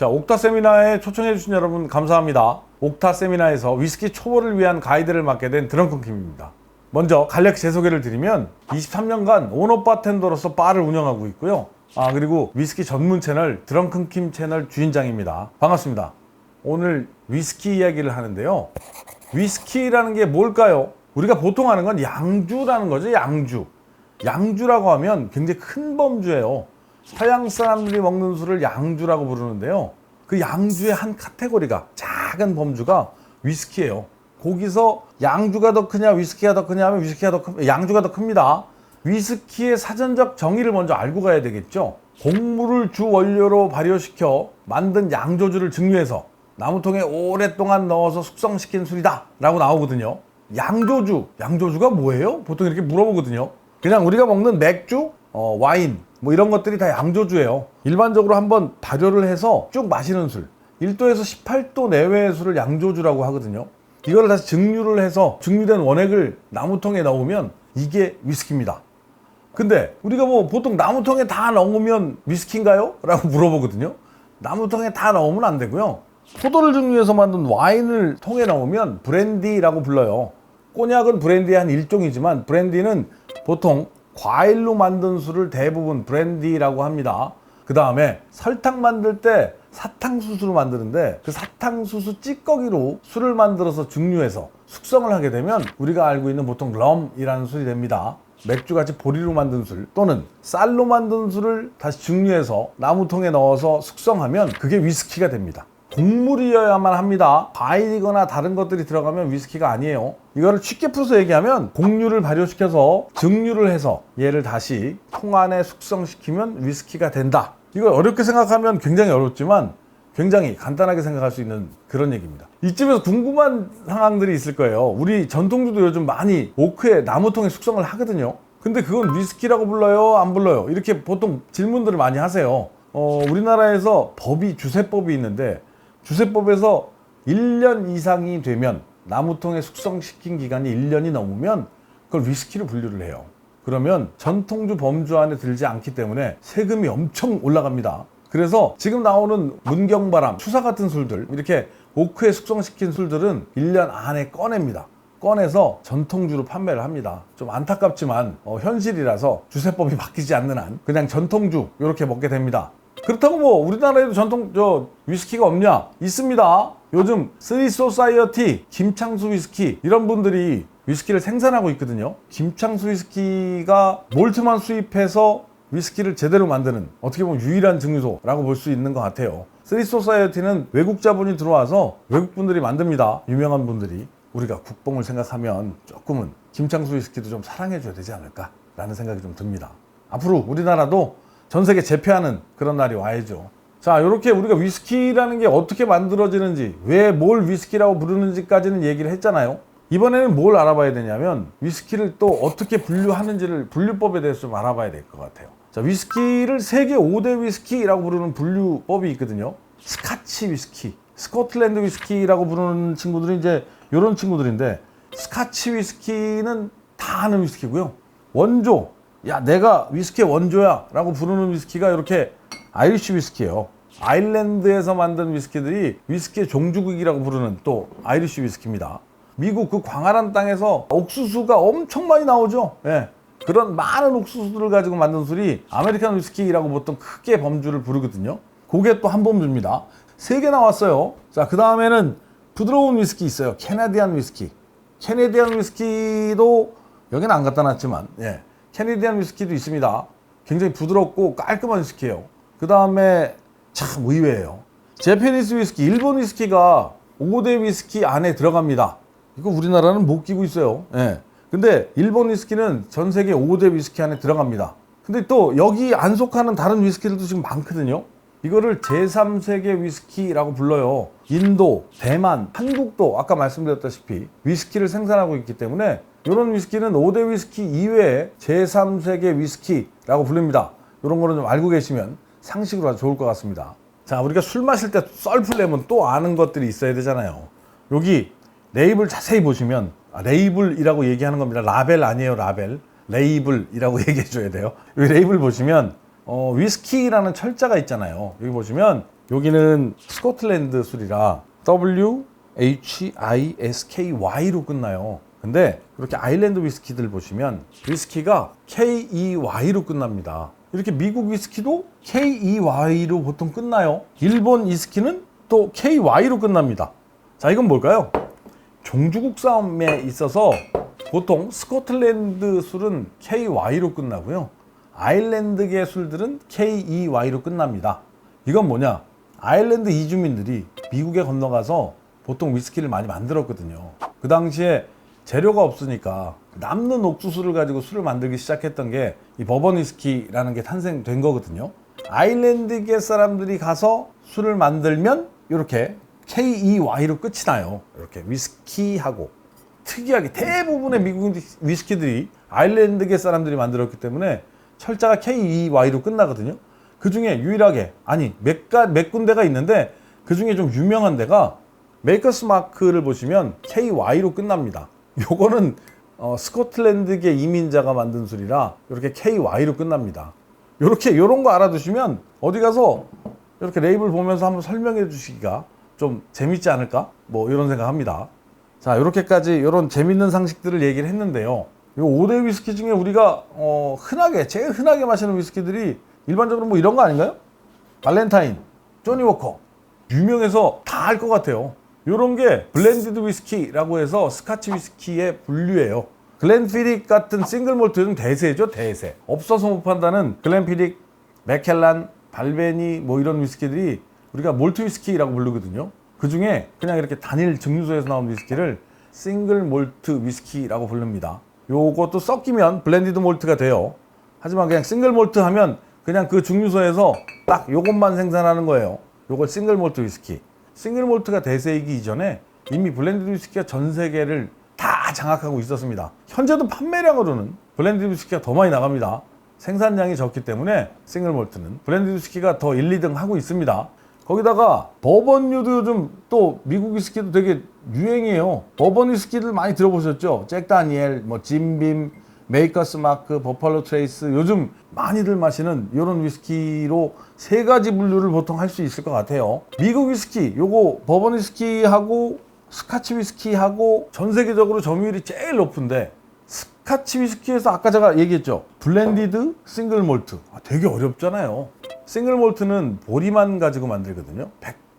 자, 옥타 세미나에 초청해주신 여러분 감사합니다. 옥타 세미나에서 위스키 초보를 위한 가이드를 맡게 된 드렁큰킴입니다. 먼저 간략히 제 소개를 드리면 23년간 오너 바텐더로서 바를 운영하고 있고요. 그리고 위스키 전문 채널 드렁큰킴 채널 주인장입니다. 반갑습니다. 오늘 위스키 이야기를 하는데요. 위스키라는 게 뭘까요? 우리가 보통 하는 건 양주라는 거죠. 양주라고 하면 굉장히 큰 범주예요. 서양 사람들이 먹는 술을 양주라고 부르는데요. 그 양주의 한 카테고리가, 작은 범주가 위스키예요. 거기서 양주가 더 크냐 위스키가 더 크냐 하면 양주가 더 큽니다. 위스키의 사전적 정의를 먼저 알고 가야 되겠죠. 곡물을 주 원료로 발효시켜 만든 양조주를 증류해서 나무통에 오랫동안 넣어서 숙성시킨 술이다 라고 나오거든요. 양조주가 뭐예요? 보통 이렇게 물어보거든요. 그냥 우리가 먹는 맥주, 와인 뭐 이런 것들이 다 양조주예요. 일반적으로 한번 발효를 해서 쭉 마시는 술, 1도에서 18도 내외의 술을 양조주라고 하거든요. 이걸 다시 증류를 해서 증류된 원액을 나무통에 넣으면 이게 위스키입니다. 근데 우리가 뭐 보통 나무통에 다 넣으면 위스키인가요? 라고 물어보거든요. 나무통에 다 넣으면 안 되고요. 포도를 증류해서 만든 와인을 통에 넣으면 브랜디라고 불러요. 꼬냑은 브랜디의 한 일종이지만 브랜디는 보통 과일로 만든 술을 대부분 브랜디라고 합니다. 그 다음에 설탕 만들 때 사탕수수로 만드는데 그 사탕수수 찌꺼기로 술을 만들어서 증류해서 숙성을 하게 되면 우리가 알고 있는 보통 럼이라는 술이 됩니다. 맥주같이 보리로 만든 술 또는 쌀로 만든 술을 다시 증류해서 나무통에 넣어서 숙성하면 그게 위스키가 됩니다. 곡물이어야만 합니다. 과일이거나 다른 것들이 들어가면 위스키가 아니에요. 이거를 쉽게 풀어서 얘기하면 곡류를 발효시켜서 증류를 해서 얘를 다시 통 안에 숙성시키면 위스키가 된다. 이걸 어렵게 생각하면 굉장히 어렵지만 굉장히 간단하게 생각할 수 있는 그런 얘기입니다. 이쯤에서 궁금한 상황들이 있을 거예요. 우리 전통주도 요즘 많이 오크에 나무통에 숙성을 하거든요. 근데 그건 위스키라고 불러요? 안 불러요? 이렇게 보통 질문들을 많이 하세요. 우리나라에서 주세법이 있는데 주세법에서 1년 이상이 되면 나무통에 숙성시킨 기간이 1년이 넘으면 그걸 위스키로 분류를 해요. 그러면 전통주 범주 안에 들지 않기 때문에 세금이 엄청 올라갑니다. 그래서 지금 나오는 문경바람, 추사 같은 술들, 이렇게 오크에 숙성시킨 술들은 1년 안에 꺼냅니다. 꺼내서 전통주로 판매를 합니다. 좀 안타깝지만 현실이라서 주세법이 바뀌지 않는 한 그냥 전통주 이렇게 먹게 됩니다. 그렇다고 뭐 우리나라에도 위스키가 없냐? 있습니다. 요즘 쓰리소사이어티, 김창수 위스키 이런 분들이 위스키를 생산하고 있거든요. 김창수 위스키가 몰트만 수입해서 위스키를 제대로 만드는 어떻게 보면 유일한 증류소라고 볼 수 있는 것 같아요. 쓰리소사이어티는 외국 자본이 들어와서 외국 분들이 만듭니다. 유명한 분들이. 우리가 국뽕을 생각하면 조금은 김창수 위스키도 좀 사랑해줘야 되지 않을까 라는 생각이 좀 듭니다. 앞으로 우리나라도 전 세계 제패하는 그런 날이 와야죠. 자, 이렇게 우리가 위스키라는 게 어떻게 만들어지는지, 왜 뭘 위스키라고 부르는지까지는 얘기를 했잖아요. 이번에는 뭘 알아봐야 되냐면 위스키를 또 어떻게 분류하는지를, 분류법에 대해서 좀 알아봐야 될 것 같아요. 자, 위스키를 세계 5대 위스키라고 부르는 분류법이 있거든요. 스카치 위스키, 스코틀랜드 위스키라고 부르는 친구들이 이제 이런 친구들인데, 스카치 위스키는 다 아는 위스키고요. 원조, 야 내가 위스키의 원조야 라고 부르는 위스키가 이렇게 아이리쉬 위스키예요. 아일랜드에서 만든 위스키들이 위스키의 종주국이라고 부르는 또 아이리쉬 위스키입니다. 미국 그 광활한 땅에서 옥수수가 엄청 많이 나오죠. 예. 그런 많은 옥수수들을 가지고 만든 술이 아메리칸 위스키라고 보통 크게 범주를 부르거든요. 그게 또 한 범주입니다. 3개 나왔어요. 자, 그 다음에는 부드러운 위스키 있어요. 캐나디안 위스키. 캐나디안 위스키도 여기는 안 갖다 놨지만 캐나디안 위스키도 있습니다. 굉장히 부드럽고 깔끔한 위스키예요. 그 다음에 참 의외예요. 제페니스 위스키, 일본 위스키가 5대 위스키 안에 들어갑니다. 이거 우리나라는 못 끼고 있어요. 근데 일본 위스키는 전 세계 5대 위스키 안에 들어갑니다. 근데 또 여기 안 속하는 다른 위스키들도 지금 많거든요. 이거를 제3세계 위스키라고 불러요. 인도, 대만, 한국도 아까 말씀드렸다시피 위스키를 생산하고 있기 때문에 이런 위스키는 5대 위스키 이외에 제3세계 위스키라고 불립니다. 이런 거는 좀 알고 계시면 상식으로 아주 좋을 것 같습니다. 자, 우리가 술 마실 때 썰풀 내면 또 아는 것들이 있어야 되잖아요. 여기 레이블 자세히 보시면 레이블이라고 얘기하는 겁니다. 라벨 아니에요. 라벨. 레이블이라고 얘기해 줘야 돼요. 여기 레이블 보시면 위스키라는 철자가 있잖아요. 여기 보시면 여기는 스코틀랜드 술이라 WHISKY로 끝나요. 근데 이렇게 아일랜드 위스키들 보시면 위스키가 KEY로 끝납니다. 이렇게 미국 위스키도 KEY로 보통 끝나요. 일본 위스키는 또 KY로 끝납니다. 자, 이건 뭘까요? 종주국 싸움에 있어서 보통 스코틀랜드 술은 KY로 끝나고요. 아일랜드계 술들은 KEY로 끝납니다. 이건 뭐냐? 아일랜드 이주민들이 미국에 건너가서 보통 위스키를 많이 만들었거든요. 그 당시에 재료가 없으니까 남는 옥수수를 가지고 술을 만들기 시작했던 게 이 버번 위스키라는 게 탄생된 거거든요. 아일랜드계 사람들이 가서 술을 만들면 이렇게 KEY로 끝이 나요. 이렇게 위스키하고 특이하게 대부분의 미국 위스키들이 아일랜드계 사람들이 만들었기 때문에 철자가 KEY로 끝나거든요. 그 중에 유일하게 몇 군데가 있는데 그 중에 좀 유명한 데가 메이커스 마크를 보시면 KY로 끝납니다. 요거는 스코틀랜드계 이민자가 만든 술이라 이렇게 KY로 끝납니다. 요런 거 알아두시면 어디 가서 이렇게 레이블 보면서 한번 설명해 주시기가 좀 재밌지 않을까? 뭐 이런 생각합니다. 자, 이렇게까지 이런 재밌는 상식들을 얘기를 했는데요. 이 5대 위스키 중에 우리가 제일 흔하게 마시는 위스키들이 일반적으로 뭐 이런 거 아닌가요? 발렌타인, 조니 워커, 유명해서 다 알 것 같아요. 이런 게 블렌디드 위스키라고 해서 스카치 위스키의 분류예요. 글렌피딕 같은 싱글 몰트는 대세죠, 대세. 없어서 못 판다는 글렌피딕, 맥켈란, 발베니 뭐 이런 위스키들이 우리가 몰트 위스키라고 부르거든요. 그 중에 그냥 이렇게 단일 증류소에서 나온 위스키를 싱글 몰트 위스키라고 부릅니다. 요것도 섞이면 블렌디드 몰트가 돼요. 하지만 그냥 싱글 몰트 하면 그냥 그 증류소에서 딱 요것만 생산하는 거예요. 요걸 싱글 몰트 위스키. 싱글 몰트가 대세이기 이전에 이미 블렌디드 위스키가 전 세계를 다 장악하고 있었습니다. 현재도 판매량으로는 블렌디드 위스키가 더 많이 나갑니다. 생산량이 적기 때문에 싱글 몰트는 블렌디드 위스키가 더 1, 2등 하고 있습니다. 거기다가 버번류도 요즘 또 미국 위스키도 되게 유행이에요. 버번 위스키들 많이 들어보셨죠? 잭 다니엘, 뭐 짐빔, 메이커스 마크, 버팔로 트레이스, 요즘 많이들 마시는 이런 위스키로 3가지 분류를 보통 할 수 있을 것 같아요. 미국 위스키, 요거 버번 위스키하고 스카치 위스키하고 전 세계적으로 점유율이 제일 높은데, 스카치 위스키에서 아까 제가 얘기했죠, 블렌디드 싱글 몰트. 되게 어렵잖아요. 싱글 몰트는 보리만 가지고 만들거든요.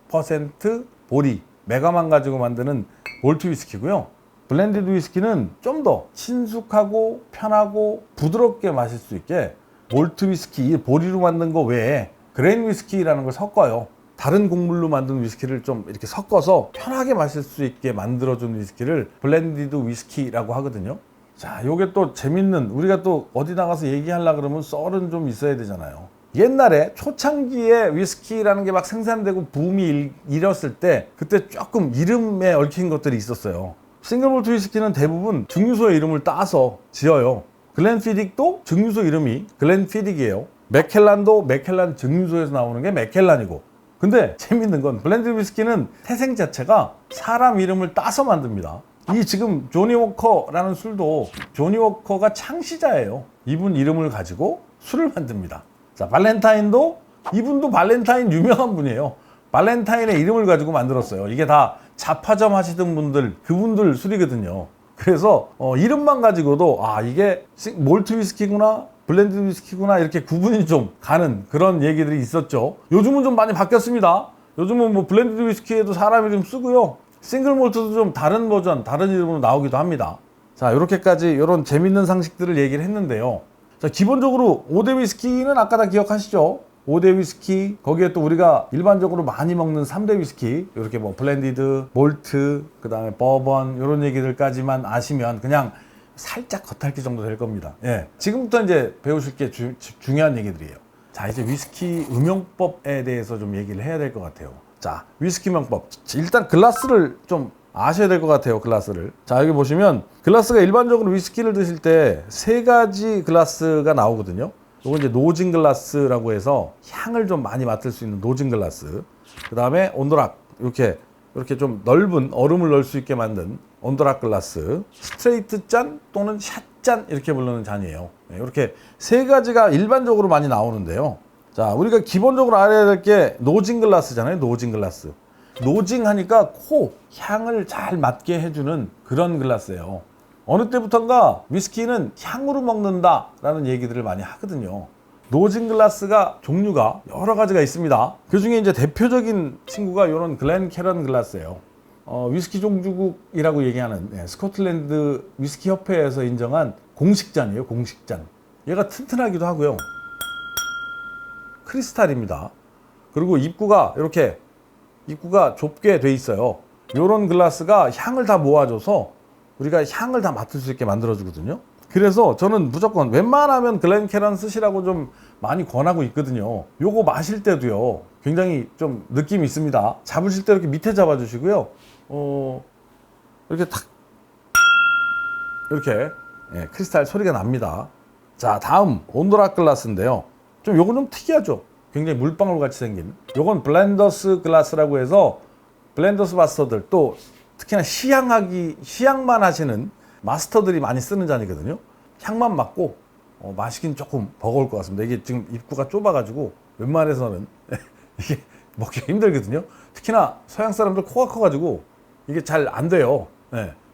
100% 보리, 메가만 가지고 만드는 몰트 위스키고요. 블렌디드 위스키는 좀 더 친숙하고 편하고 부드럽게 마실 수 있게 몰트 위스키, 보리로 만든 거 외에 그레인 위스키라는 걸 섞어요. 다른 곡물로 만든 위스키를 좀 이렇게 섞어서 편하게 마실 수 있게 만들어준 위스키를 블렌디드 위스키라고 하거든요. 자, 요게 또 재밌는, 우리가 또 어디 나가서 얘기하려고 그러면 썰은 좀 있어야 되잖아요. 옛날에 초창기에 위스키라는 게 막 생산되고 붐이 일었을 때 그때 조금 이름에 얽힌 것들이 있었어요. 싱글몰트 위스키는 대부분 증류소의 이름을 따서 지어요. 글렌피딕도 증류소 이름이 글렌피딕이에요. 맥켈란도 맥켈란 증류소에서 나오는 게 맥켈란이고. 근데 재밌는 건 블렌디드 위스키는 태생 자체가 사람 이름을 따서 만듭니다. 이 지금 조니 워커라는 술도 조니 워커가 창시자예요. 이분 이름을 가지고 술을 만듭니다. 자, 발렌타인도 이분도 발렌타인 유명한 분이에요. 발렌타인의 이름을 가지고 만들었어요. 이게 다 잡화점 하시던 분들, 그분들 술이거든요. 그래서 이름만 가지고도 이게 몰트 위스키구나, 블렌디드 위스키구나, 이렇게 구분이 좀 가는 그런 얘기들이 있었죠. 요즘은 좀 많이 바뀌었습니다. 요즘은 뭐 블렌디드 위스키에도 사람 이름 쓰고요. 싱글 몰트도 좀 다른 버전, 다른 이름으로 나오기도 합니다. 자, 이렇게까지 이런 재밌는 상식들을 얘기를 했는데요. 자, 기본적으로 5대 위스키는 아까 다 기억하시죠? 5대 위스키, 거기에 또 우리가 일반적으로 많이 먹는 3대 위스키, 이렇게 뭐 블렌디드, 몰트, 그 다음에 버번, 이런 얘기들까지만 아시면 그냥 살짝 겉핥기 정도 될 겁니다. 예. 지금부터 이제 배우실 게 중요한 얘기들이에요. 자, 이제 위스키 음용법에 대해서 좀 얘기를 해야 될 것 같아요. 자, 위스키 명법. 일단 글라스를 좀 아셔야 될 것 같아요, 글라스를. 자, 여기 보시면 글라스가 일반적으로 위스키를 드실 때 3가지 글라스가 나오거든요. 이건 이제 노진 글라스라고 해서 향을 좀 많이 맡을 수 있는 노진 글라스. 그 다음에 온도락, 이렇게 좀 넓은 얼음을 넣을 수 있게 만든 온도락 글라스. 스트레이트 잔 또는 샷잔 이렇게 부르는 잔이에요. 이렇게 3가지가 일반적으로 많이 나오는데요. 자, 우리가 기본적으로 알아야 될 게 노징 글라스잖아요. 노징 글라스. 노징 하니까 코 향을 잘 맡게 해주는 그런 글라스예요. 어느 때부턴가 위스키는 향으로 먹는다 라는 얘기들을 많이 하거든요. 노징 글라스가 종류가 여러 가지가 있습니다. 그 중에 이제 대표적인 친구가 이런 글렌캐런 글라스예요. 위스키 종주국이라고 얘기하는 스코틀랜드 위스키 협회에서 인정한 공식잔이에요. 공식잔. 얘가 튼튼하기도 하고요. 크리스탈입니다. 그리고 입구가 이렇게 입구가 좁게 돼 있어요. 이런 글라스가 향을 다 모아줘서 우리가 향을 다 맡을 수 있게 만들어주거든요. 그래서 저는 무조건 웬만하면 글렌캐런 쓰시라고 좀 많이 권하고 있거든요. 요거 마실 때도요, 굉장히 좀 느낌이 있습니다. 잡으실 때 이렇게 밑에 잡아주시고요. 이렇게 탁 이렇게 크리스탈 소리가 납니다. 자, 다음 온도락 글라스인데요. 좀 요건 좀 특이하죠. 굉장히 물방울 같이 생긴. 요건 블렌더스 글라스라고 해서 블렌더스 마스터들, 또 특히나 시향만 하시는 마스터들이 많이 쓰는 잔이거든요. 향만 맡고 마시긴 조금 버거울 것 같습니다. 이게 지금 입구가 좁아가지고 웬만해서는 이게 먹기가 힘들거든요. 특히나 서양 사람들 코가 커가지고 이게 잘 안 돼요.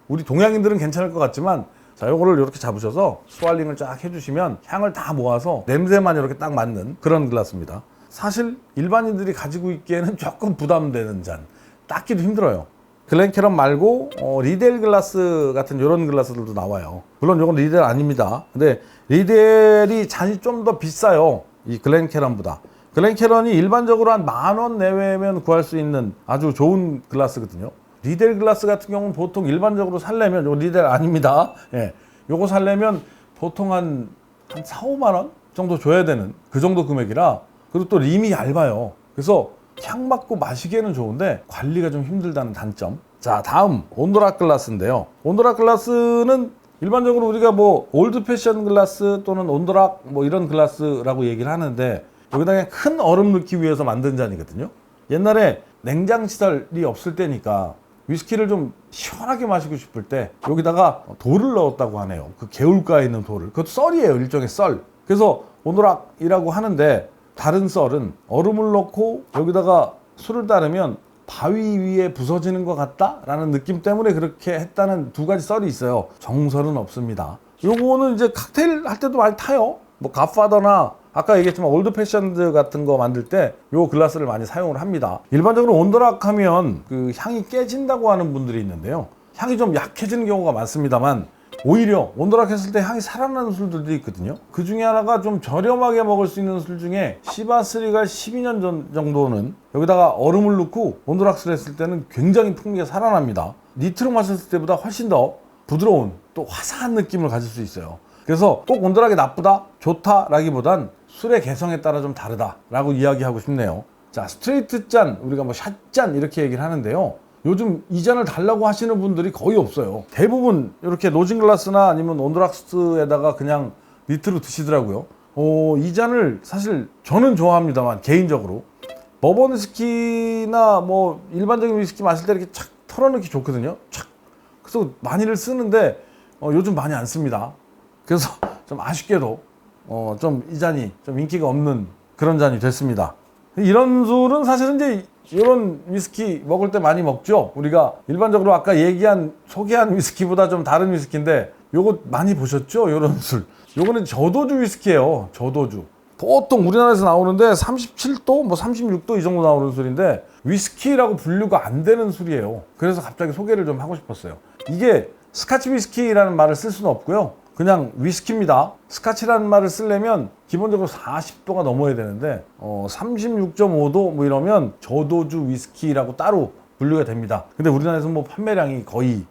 우리 동양인들은 괜찮을 것 같지만, 자, 요거를 이렇게 잡으셔서 스왈링을 쫙 해주시면 향을 다 모아서 냄새만 이렇게 딱 맡는 그런 글라스입니다. 사실 일반인들이 가지고 있기에는 조금 부담되는 잔, 닦기도 힘들어요. 글렌캐런 말고 리델 글라스 같은 이런 글라스들도 나와요. 물론 이건 리델 아닙니다. 근데 리델이 잔이 좀 더 비싸요. 이 글렌캐런보다. 글렌캐런이 일반적으로 한 10,000원 내외면 구할 수 있는 아주 좋은 글라스거든요. 리델 글라스 같은 경우는 보통 일반적으로 살려면, 이거 리델 아닙니다. 요거 살려면 보통 한 4, 5만 원 정도 줘야 되는 그 정도 금액이라, 그리고 또 림이 얇아요. 그래서 향 맡고 마시기에는 좋은데 관리가 좀 힘들다는 단점. 자, 다음 온도락 글라스인데요. 온도락 글라스는 일반적으로 우리가 뭐 올드 패션 글라스 또는 온도락 뭐 이런 글라스라고 얘기를 하는데, 여기다 그냥 큰 얼음 넣기 위해서 만든 잔이거든요. 옛날에 냉장 시설이 없을 때니까 위스키를 좀 시원하게 마시고 싶을 때 여기다가 돌을 넣었다고 하네요. 그 개울가에 있는 돌을. 그것도 썰이에요. 일종의 썰. 그래서 온도락이라고 하는데, 다른 썰은 얼음을 넣고 여기다가 술을 따르면 바위 위에 부서지는 것 같다라는 느낌 때문에 그렇게 했다는 두 가지 썰이 있어요. 정설은 없습니다. 요거는 이제 칵테일 할 때도 많이 타요. 뭐 갓파더나 아까 얘기했지만 올드 패션드 같은 거 만들 때 요 글라스를 많이 사용을 합니다. 일반적으로 온도락 하면 그 향이 깨진다고 하는 분들이 있는데요. 향이 좀 약해지는 경우가 많습니다만, 오히려 온도락 했을 때 향이 살아나는 술들도 있거든요. 그 중에 하나가 좀 저렴하게 먹을 수 있는 술 중에 시바스리가 12년 전 정도는 여기다가 얼음을 넣고 온도락술 했을 때는 굉장히 풍미가 살아납니다. 니트로 마셨을 때보다 훨씬 더 부드러운, 또 화사한 느낌을 가질 수 있어요. 그래서 꼭 온도락이 나쁘다, 좋다 라기보단 술의 개성에 따라 좀 다르다 라고 이야기하고 싶네요. 자, 스트레이트 잔, 우리가 뭐 샷잔 이렇게 얘기를 하는데요. 요즘 이 잔을 달라고 하시는 분들이 거의 없어요. 대부분 이렇게 노징 글라스나 아니면 온도락스에다가 그냥 니트로 드시더라고요. 이 잔을 사실 저는 좋아합니다만, 개인적으로 버번 위스키나 뭐 일반적인 위스키 마실 때 이렇게 착 털어넣기 좋거든요. 착. 그래서 많이들 쓰는데 요즘 많이 안 씁니다. 그래서 좀 아쉽게도 좀 이 잔이 좀 인기가 없는 그런 잔이 됐습니다. 이런 술은 사실은 이제 이런 위스키 먹을 때 많이 먹죠. 우리가 일반적으로 아까 소개한 위스키보다 좀 다른 위스키인데, 요거 많이 보셨죠? 이런 술. 요거는 저도주 위스키예요. 저도주. 보통 우리나라에서 나오는데 37도, 뭐 36도 이 정도 나오는 술인데 위스키라고 분류가 안 되는 술이에요. 그래서 갑자기 소개를 좀 하고 싶었어요. 이게 스카치 위스키라는 말을 쓸 수는 없고요. 그냥 위스키입니다. 스카치라는 말을 쓰려면 기본적으로 40도가 넘어야 되는데 36.5도 뭐 이러면 저도주 위스키라고 따로 분류가 됩니다. 근데 우리나라에서 뭐 판매량이 거의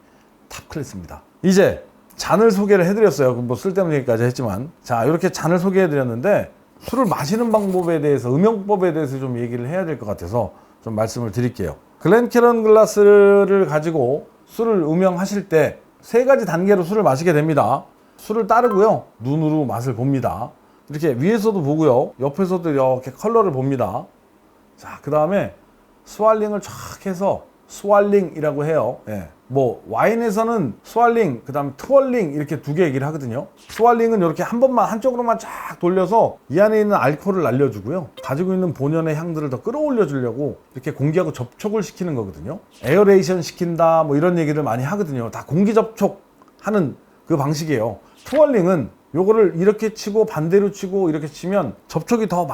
탑 클래스입니다. 이제 잔을 소개를 해드렸어요. 뭐 쓸데없는 얘기까지 했지만, 자, 이렇게 잔을 소개해드렸는데 술을 마시는 방법에 대해서, 음용법에 대해서 좀 얘기를 해야 될 것 같아서 좀 말씀을 드릴게요. 글렌캐런 글라스를 가지고 술을 음용하실 때 3가지 단계로 술을 마시게 됩니다. 술을 따르고요, 눈으로 맛을 봅니다. 이렇게 위에서도 보고요, 옆에서도 이렇게 컬러를 봅니다. 자, 그 다음에 스왈링을 쫙 해서 스왈링이라고 해요. 예. 뭐 와인에서는 스왈링, 그다음 트월링 이렇게 두 개 얘기를 하거든요. 스왈링은 이렇게 한 번만 한쪽으로만 쫙 돌려서 이 안에 있는 알코올을 날려주고요. 가지고 있는 본연의 향들을 더 끌어올려 주려고 이렇게 공기하고 접촉을 시키는 거거든요. 에어레이션 시킨다 뭐 이런 얘기를 많이 하거든요. 다 공기 접촉하는 그 방식이에요. 트월링은 요거를 이렇게 치고 반대로 치고 이렇게 치면 접촉이 더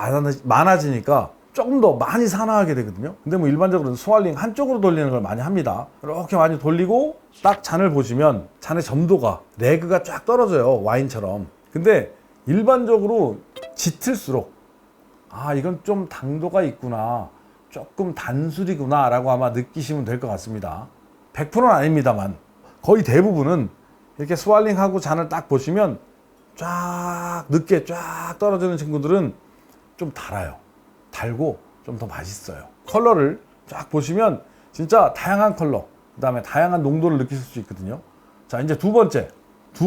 많아지니까 조금 더 많이 산화하게 되거든요. 근데 뭐 일반적으로 스왈링 한쪽으로 돌리는 걸 많이 합니다. 이렇게 많이 돌리고 딱 잔을 보시면 잔의 점도가 레그가 쫙 떨어져요. 와인처럼. 근데 일반적으로 짙을수록 아 이건 좀 당도가 있구나, 조금 단술이구나 라고 아마 느끼시면 될 것 같습니다. 100%는 아닙니다만 거의 대부분은 이렇게 스왈링하고 잔을 딱 보시면 쫙 늦게 쫙 떨어지는 친구들은 좀 달아요. 달고 좀 더 맛있어요. 컬러를 쫙 보시면 진짜 다양한 컬러, 그 다음에 다양한 농도를 느끼실 수 있거든요. 자, 이제 두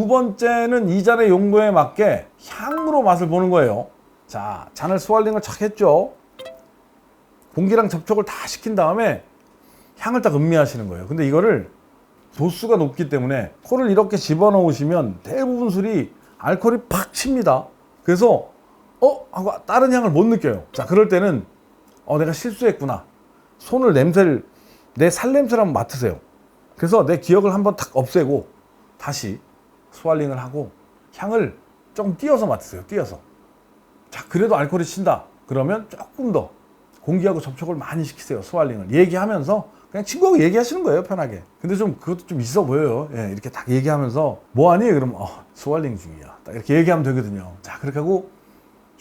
번째는 이 잔의 용도에 맞게 향으로 맛을 보는 거예요. 자, 잔을 스왈링을 착 했죠. 공기랑 접촉을 다 시킨 다음에 향을 딱 음미하시는 거예요. 근데 이거를 도수가 높기 때문에 코를 이렇게 집어넣으시면 대부분 술이 알코올이 팍 칩니다. 그래서 하고 다른 향을 못 느껴요. 자, 그럴 때는 내가 실수했구나. 손을 내 살냄새를 한번 맡으세요. 그래서 내 기억을 한번 탁 없애고 다시 스왈링을 하고 향을 조금 띄어서 맡으세요. 띄어서. 자, 그래도 알코올이 친다. 그러면 조금 더 공기하고 접촉을 많이 시키세요. 스왈링을. 얘기하면서 그냥 친구하고 얘기하시는 거예요. 편하게. 근데 좀 그것도 좀 있어 보여요. 예, 이렇게 딱 얘기하면서 뭐하니? 그러면 스왈링 중이야. 딱 이렇게 얘기하면 되거든요. 자, 그렇게 하고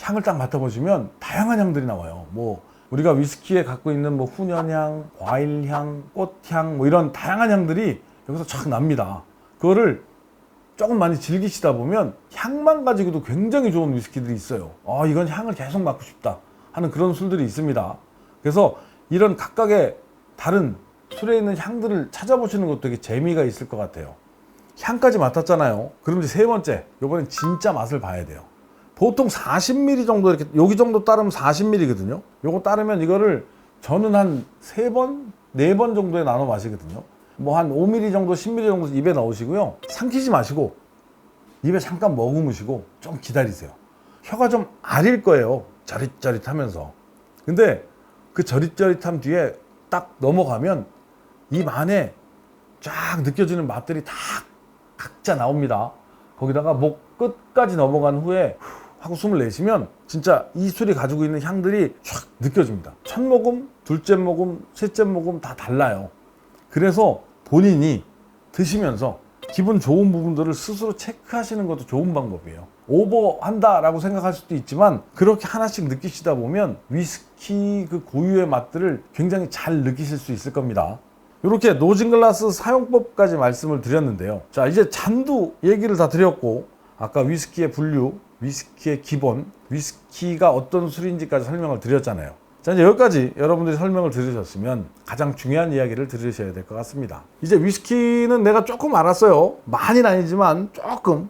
향을 딱 맡아보시면 다양한 향들이 나와요. 뭐 우리가 위스키에 갖고 있는 뭐 훈연향, 과일향, 꽃향 뭐 이런 다양한 향들이 여기서 쫙 납니다. 그거를 조금 많이 즐기시다 보면 향만 가지고도 굉장히 좋은 위스키들이 있어요. 이건 향을 계속 맡고 싶다 하는 그런 술들이 있습니다. 그래서 이런 각각의 다른 술에 있는 향들을 찾아보시는 것도 되게 재미가 있을 것 같아요. 향까지 맡았잖아요. 그럼 이제 세 번째, 이번엔 진짜 맛을 봐야 돼요. 보통 40ml 정도 이렇게 여기 정도 따르면 40ml거든요. 요거 따르면 이거를 저는 한 3번, 4번 정도에 나눠 마시거든요. 뭐 한 5ml 정도, 10ml 정도 입에 넣으시고요. 삼키지 마시고 입에 잠깐 머금으시고 좀 기다리세요. 혀가 좀 아릴 거예요. 저릿저릿하면서. 근데 그 저릿저릿함 뒤에 딱 넘어가면 입 안에 쫙 느껴지는 맛들이 다 각자 나옵니다. 거기다가 목 끝까지 넘어간 후에 하고 숨을 내쉬면 진짜 이 술이 가지고 있는 향들이 쫙 느껴집니다. 첫 모금, 둘째 모금, 셋째 모금 다 달라요. 그래서 본인이 드시면서 기분 좋은 부분들을 스스로 체크하시는 것도 좋은 방법이에요. 오버한다 라고 생각할 수도 있지만 그렇게 하나씩 느끼시다 보면 위스키 그 고유의 맛들을 굉장히 잘 느끼실 수 있을 겁니다. 이렇게 노진글라스 사용법까지 말씀을 드렸는데요. 자, 이제 잔도 얘기를 다 드렸고 아까 위스키의 분류, 위스키의 기본, 위스키가 어떤 술인지까지 설명을 드렸잖아요. 자, 이제 여기까지 여러분들이 설명을 들으셨으면 가장 중요한 이야기를 들으셔야 될 것 같습니다. 이제 위스키는 내가 조금 알았어요. 많이는 아니지만 조금.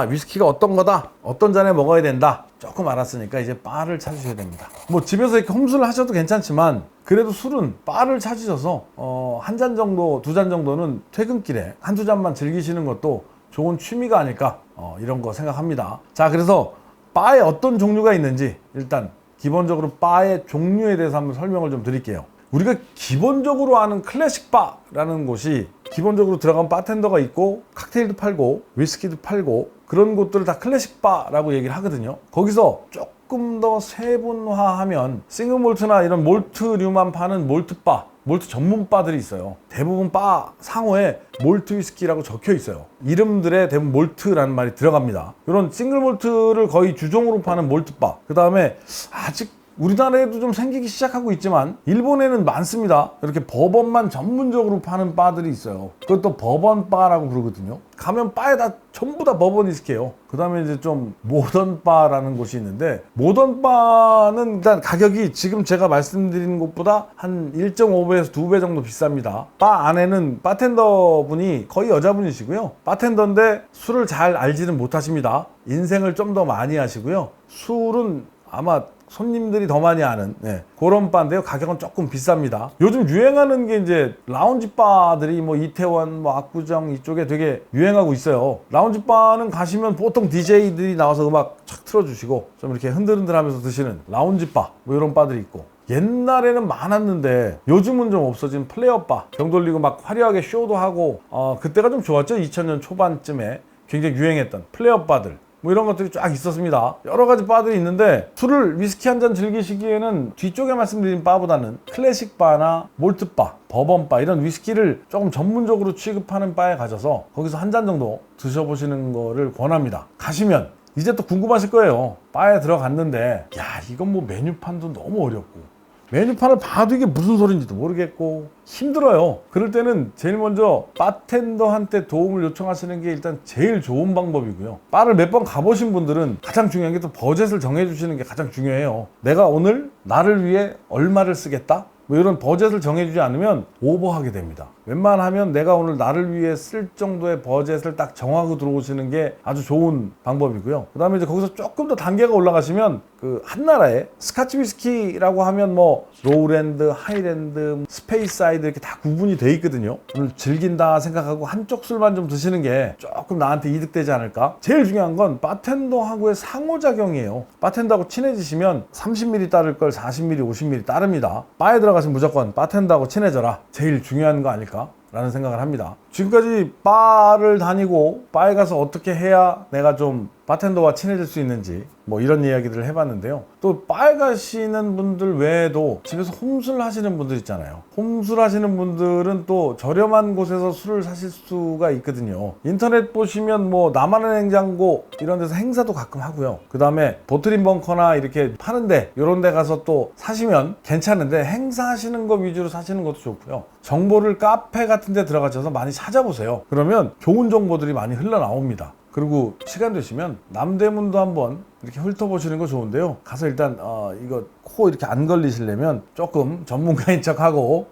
위스키가 어떤 거다, 어떤 잔에 먹어야 된다 조금 알았으니까 이제 바를 찾으셔야 됩니다. 뭐 집에서 이렇게 홈술을 하셔도 괜찮지만 그래도 술은 바를 찾으셔서 한 잔 정도, 두 잔 정도는 퇴근길에 한두 잔만 즐기시는 것도 좋은 취미가 아닐까 이런 거 생각합니다. 자, 그래서 바에 어떤 종류가 있는지 일단 기본적으로 바의 종류에 대해서 한번 설명을 좀 드릴게요. 우리가 기본적으로 아는 클래식 바라는 곳이 기본적으로 들어간 바텐더가 있고 칵테일도 팔고 위스키도 팔고 그런 곳들을 다 클래식 바라고 얘기를 하거든요. 거기서 조금 더 세분화하면 싱글몰트나 이런 몰트류만 파는 몰트바, 몰트 전문 바들이 있어요. 대부분 바 상호에 몰트 위스키라고 적혀 있어요. 이름들에 대부분 몰트라는 말이 들어갑니다. 이런 싱글몰트를 거의 주종으로 파는 몰트바, 그 다음에 아직 우리나라에도 좀 생기기 시작하고 있지만 일본에는 많습니다. 이렇게 버번만 전문적으로 파는 바들이 있어요. 그것도 버번 바라고 부르거든요. 가면 바에 다 전부 다 버번 위스키예요. 그 다음에 이제 좀 모던 바라는 곳이 있는데 모던 바는 일단 가격이 지금 제가 말씀드린 것보다 한 1.5배에서 2배 정도 비쌉니다. 바 안에는 바텐더 분이 거의 여자분이시고요. 바텐더인데 술을 잘 알지는 못하십니다. 인생을 좀 더 많이 하시고요. 술은 아마 손님들이 더 많이 아는 그런 바인데요. 가격은 조금 비쌉니다. 요즘 유행하는 게 이제 라운지 바들이 뭐 이태원, 뭐 압구정 이쪽에 되게 유행하고 있어요. 라운지 바는 가시면 보통 DJ들이 나와서 음악 착 틀어주시고 좀 이렇게 흔들흔들하면서 드시는 라운지 바 뭐 이런 바들이 있고, 옛날에는 많았는데 요즘은 좀 없어진 플레이어 바, 병 돌리고 막 화려하게 쇼도 하고 그때가 좀 좋았죠. 2000년 초반쯤에 굉장히 유행했던 플레이어 바들 뭐 이런 것들이 쫙 있었습니다. 여러 가지 바들이 있는데 술을 위스키 한 잔 즐기시기에는 뒤쪽에 말씀드린 바보다는 클래식 바나 몰트 바, 버번 바 이런 위스키를 조금 전문적으로 취급하는 바에 가셔서 거기서 한 잔 정도 드셔보시는 거를 권합니다. 가시면 이제 또 궁금하실 거예요. 바에 들어갔는데 야, 이건 뭐 메뉴판도 너무 어렵고 메뉴판을 봐도 이게 무슨 소리인지도 모르겠고 힘들어요. 그럴 때는 제일 먼저 바텐더한테 도움을 요청하시는 게 일단 제일 좋은 방법이고요. 바를 몇 번 가보신 분들은 가장 중요한 게 또 버젯을 정해주시는 게 가장 중요해요. 내가 오늘 나를 위해 얼마를 쓰겠다? 뭐 이런 버젯을 정해주지 않으면 오버하게 됩니다. 웬만하면 내가 오늘 나를 위해 쓸 정도의 버젯을 딱 정하고 들어오시는 게 아주 좋은 방법이고요. 그 다음에 이제 거기서 조금 더 단계가 올라가시면 그 한나라에 스카치 위스키라고 하면 뭐 로우랜드, 하이랜드, 스페이사이드 이렇게 다 구분이 돼 있거든요. 오늘 즐긴다 생각하고 한쪽 술만 좀 드시는 게 조금 나한테 이득되지 않을까? 제일 중요한 건 바텐더하고의 상호작용이에요. 바텐더하고 친해지시면 30ml 따를 걸 40ml, 50ml 따릅니다. 바에 들어가시면 무조건 바텐더하고 친해져라. 제일 중요한 거 아닐까? 라는 생각을 합니다. 지금까지 바를 다니고 바에 가서 어떻게 해야 내가 좀 바텐더와 친해질 수 있는지 뭐 이런 이야기들을 해봤는데요. 또 바에 가시는 분들 외에도 집에서 홈술 하시는 분들 있잖아요. 홈술 하시는 분들은 또 저렴한 곳에서 술을 사실 수가 있거든요. 인터넷 보시면 뭐 나만의 냉장고 이런 데서 행사도 가끔 하고요. 그 다음에 보트린 벙커나 이렇게 파는데 이런 데 가서 또 사시면 괜찮은데 행사하시는 거 위주로 사시는 것도 좋고요. 정보를 카페 같은 데 들어가셔서 많이 찾아보세요. 그러면 좋은 정보들이 많이 흘러나옵니다. 그리고 시간 되시면 남대문도 한번 이렇게 훑어보시는 거 좋은데요. 가서 일단 이거 코 이렇게 안 걸리시려면 조금 전문가인 척하고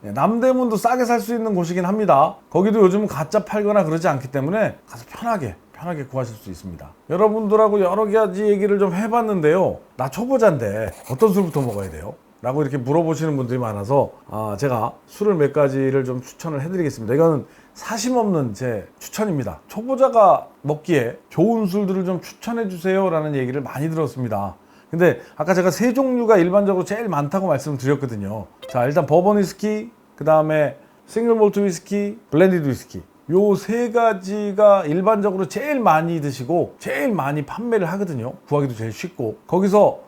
남대문도 싸게 살 수 있는 곳이긴 합니다. 거기도 요즘은 가짜 팔거나 그러지 않기 때문에 가서 편하게 구하실 수 있습니다. 여러분들하고 여러 가지 얘기를 좀 해봤는데요. 나 초보자인데 어떤 술부터 먹어야 돼요? 라고 이렇게 물어보시는 분들이 많아서 제가 술을 몇 가지를 좀 추천을 해드리겠습니다. 이거는 사심 없는 제 추천입니다. 초보자가 먹기에 좋은 술들을 좀 추천해 주세요 라는 얘기를 많이 들었습니다. 근데 아까 제가 세 종류가 일반적으로 제일 많다고 말씀드렸거든요. 자, 일단 버번 위스키, 그 다음에 싱글 몰트 위스키, 블렌디드 위스키, 요 세 가지가 일반적으로 제일 많이 드시고 제일 많이 판매를 하거든요. 구하기도 제일 쉽고, 거기서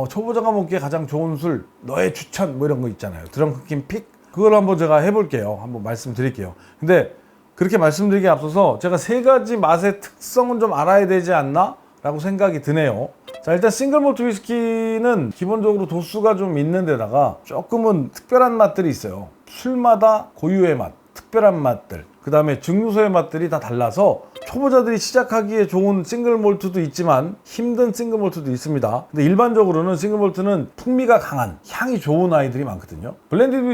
초보자가 먹기에 가장 좋은 술, 너의 추천 뭐 이런 거 있잖아요. 드렁큰 픽, 그걸 한번 제가 해볼게요. 한번 말씀드릴게요. 근데 그렇게 말씀드리기에 앞서서 제가 세 가지 맛의 특성은 좀 알아야 되지 않나? 라고 생각이 드네요. 자, 일단 싱글 몰트 위스키는 기본적으로 도수가 좀 있는 데다가 조금은 특별한 맛들이 있어요. 술마다 고유의 맛, 특별한 맛들, 그 다음에 증류소의 맛들이 다 달라서 초보자들이 시작하기에 좋은 싱글 몰트도 있지만 힘든 싱글 몰트도 있습니다. 근데 일반적으로는 싱글 몰트는 풍미가 강한 향이 좋은 아이들이 많거든요. 블렌디드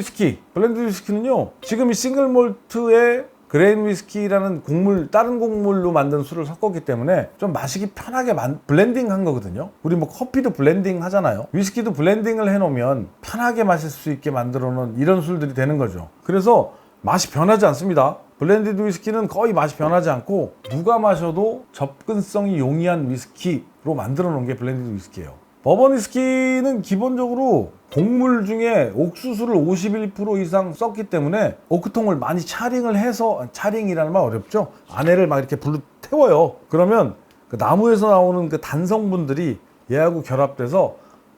위스키는요, 지금 이 싱글 몰트에 그레인 위스키라는 곡물, 다른 곡물로 만든 술을 섞었기 때문에 좀 마시기 편하게 블렌딩 한 거거든요. 우리 뭐 커피도 블렌딩 하잖아요. 위스키도 블렌딩을 해놓으면 편하게 마실 수 있게 만들어 놓은 이런 술들이 되는 거죠. 그래서 맛이 변하지 않습니다. 블렌디드 위스키는 거의 맛이 변하지 않고 누가 마셔도 접근성이 용이한 위스키로 만들어 놓은 게 블렌디드 위스키예요. 버번 위스키는 기본적으로 곡물 중에 옥수수를 51% 이상 썼기 때문에 오크통을 많이 차링을 해서, 차링이라는 말 어렵죠? 안에를 막 이렇게 불로 태워요. 그러면 그 나무에서 나오는 그 단성분들이 얘하고 결합돼서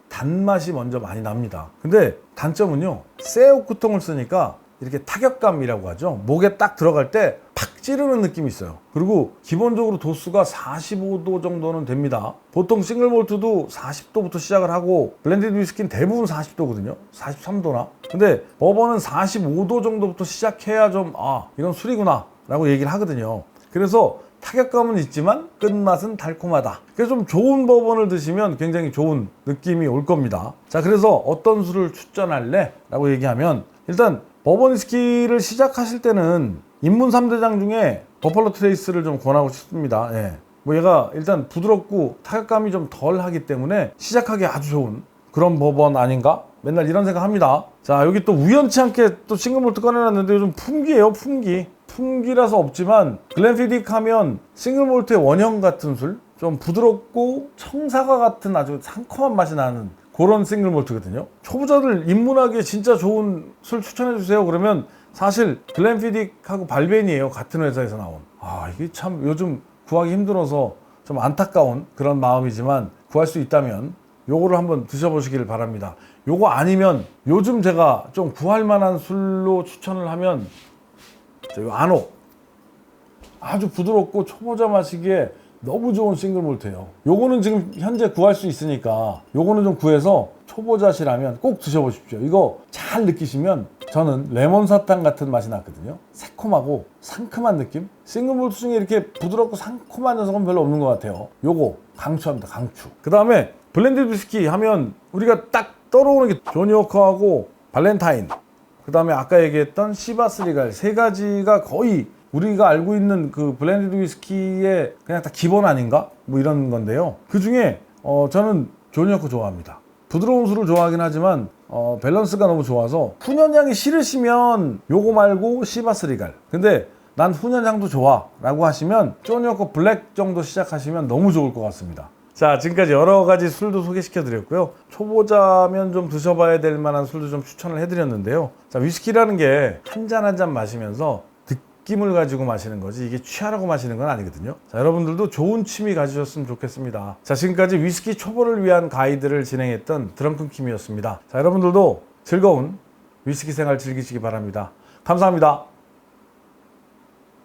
단맛이 먼저 많이 납니다. 근데 단점은요, 새 오크통을 쓰니까 이렇게 타격감이라고 하죠. 목에 딱 들어갈 때 팍 찌르는 느낌이 있어요. 그리고 기본적으로 도수가 45도 정도는 됩니다. 보통 싱글 몰트도 40도부터 시작을 하고 블렌디드 위스키는 대부분 40도거든요. 43도나. 근데 버번은 45도 정도부터 시작해야 좀 이건 술이구나 라고 얘기를 하거든요. 그래서 타격감은 있지만 끝맛은 달콤하다. 그래서 좀 좋은 버번을 드시면 굉장히 좋은 느낌이 올 겁니다. 자, 그래서 어떤 술을 추천할래? 라고 얘기하면 일단 버번 위스키를 시작하실 때는 입문 3대장 중에 버펄로 트레이스를 좀 권하고 싶습니다. 뭐 얘가 일단 부드럽고 타격감이 좀 덜하기 때문에 시작하기 아주 좋은 그런 버번 아닌가? 맨날 이런 생각합니다. 자, 여기 또 우연치 않게 또 싱글몰트 꺼내놨는데 요즘 품기예요, 품기. 품기라서 없지만 글렌피딕 하면 싱글몰트의 원형 같은 술, 좀 부드럽고 청사과 같은 아주 상큼한 맛이 나는 그런 싱글몰트거든요. 초보자들 입문하기에 진짜 좋은 술 추천해 주세요. 그러면 사실 글렌피딕하고 발벤이에요. 같은 회사에서 나온. 이게 참 요즘 구하기 힘들어서 좀 안타까운 그런 마음이지만 구할 수 있다면 요거를 한번 드셔보시길 바랍니다. 요거 아니면 요즘 제가 좀 구할 만한 술로 추천을 하면 요 아노. 아주 부드럽고 초보자 마시기에 너무 좋은 싱글몰트예요. 요거는 지금 현재 구할 수 있으니까 요거는 좀 구해서 초보자시라면 꼭 드셔보십시오. 이거 잘 느끼시면 저는 레몬 사탕 같은 맛이 났거든요. 새콤하고 상큼한 느낌? 싱글몰트 중에 이렇게 부드럽고 상큼한 녀석은 별로 없는 것 같아요. 요거 강추합니다. 강추. 그 다음에 블렌디드 위스키 하면 우리가 딱 떠오르는 게 조니 워커하고 발렌타인, 그 다음에 아까 얘기했던 시바스 리갈, 세 가지가 거의 우리가 알고 있는 그 블렌디드 위스키의 그냥 다 기본 아닌가? 뭐 이런 건데요. 그 중에 저는 조니 워커 좋아합니다. 부드러운 술을 좋아하긴 하지만 밸런스가 너무 좋아서 훈연향이 싫으시면 요거 말고 시바스 리갈. 근데 난 훈연향도 좋아 라고 하시면 조니 워커 블랙 정도 시작하시면 너무 좋을 것 같습니다. 자, 지금까지 여러 가지 술도 소개시켜 드렸고요. 초보자면 좀 드셔봐야 될 만한 술도 좀 추천을 해드렸는데요. 자, 위스키라는 게 한 잔 한 잔 마시면서 느낌을 가지고 마시는 거지 이게 취하라고 마시는 건 아니거든요. 자, 여러분들도 좋은 취미 가지셨으면 좋겠습니다. 자, 지금까지 위스키 초보를 위한 가이드를 진행했던 드렁큰킴이었습니다. 자, 여러분들도 즐거운 위스키 생활 즐기시기 바랍니다. 감사합니다.